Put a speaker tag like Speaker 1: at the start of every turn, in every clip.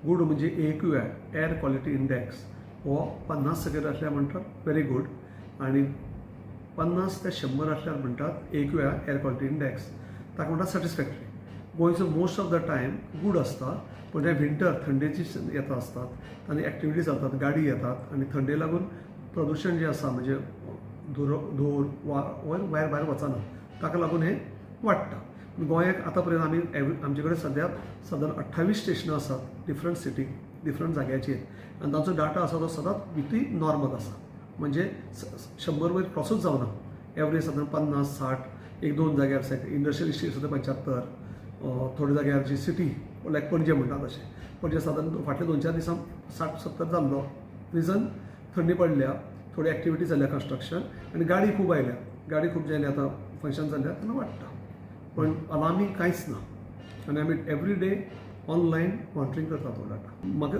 Speaker 1: Good म्हणजे AQI air quality index हो 50 सकयल आसल्यार म्हणटात व्हेरी गूड, आनी 50 ते 100 आसल्यार म्हणटात AQI एअर क्वॉलिटी इंडेक्स ताका म्हणटात सॅटिस्फॅक्टरी. गोंयचो most of the time good आसता, पण ते विंटर थंडेची येता आसतात आनी एक्टिविटीज जातात, गाडी येतात आनी थंडे लागून प्रदूशण जें आसा म्हणजे धूर वायर भायर वचना, ताका लागून हें वाडटा. गोंयाक आतां पर्यंत आमचे कडेन सद्याक 28 स्टेशनां आसात डिफरंट सिटीक, डिफरंट जाग्याचेर, आनी तांचो डाटा आसा तो सदांच विथीन नॉर्मल आसा, म्हणजे 100 वयर क्रॉसूच जावना. एवरेज सादारण 50-60, एक दोन जाग्यार इंडस्ट्रियल इस्टेट सुद्दां 75, थोड्या जाग्यार जी सिटी लायक पणजे म्हणटात तशें, पणजे सादारण फाटल्या 2-4 दिसां 60-70 जाल्लो. रिजन थंडी पडल्या, थोडी एक्टिविटी जाल्या कन्स्ट्रक्शन आनी गाडी खूब आयल्या, गाडी खूब जायल्या, आतां फंक्शन जाल्ल्या तेन्ना वाडटा. पण अलार्मी कांयच ना आनी आमी एवरी डे ऑनलायन मॉनिटरींग करतात तो डाटा. म्हाका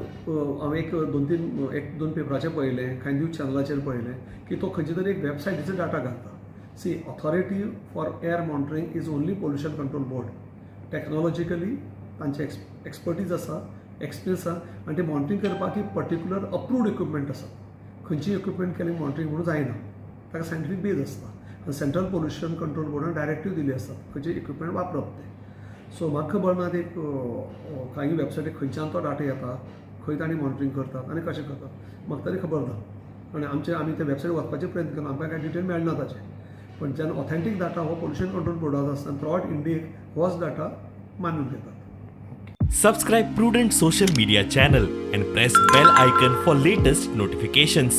Speaker 1: हांवें एक दोन पेपराचेर पळयलें, कांय न्यूज चॅनलाचेर पळयलें की तो खंयचे तरी एक वेबसायटीचेर डाटा घालता. See, authority for air monitoring is only pollution control board. Technologically तांचे एक्सपर्टीज आसा, एक्सपिरियन्स आसा, आनी ते मॉनिटरींग करपाक एक पर्टिक्युलर अप्रूव्ड इक्विपमेंट आसा. खंयची इक्विपमेंट केली मॉनिटरींग म्हणून जायना, ताका सायंटिफीक बेज आसता. आनी सेंट्रल पोल्युशन कंट्रोल बोर्डान डायरेक्टीव दिली आसता खंयचे इक्विपमेंट वापरप ते. सो म्हाका खबर ना ते कांय वेबसायटीक खंयच्यान तो डाटा येता, खंय तांणी मॉनिटरींग करतात आनी कशें करतात, म्हाका तरी खबर ना. आनी आमी ते वेबसायट वचपाचे प्रयत्न केला, आमकां कांय डिटेल मेळना ताचे. पण जेन्ना ऑथेंटीक डाटा हो पोल्युशन कंट्रोल बोर्डाचो आसता, थ्रू आउट इंडियेक होच डाटा मानून घेतात.
Speaker 2: Subscribe Prudent social media channel and press bell icon for latest notifications.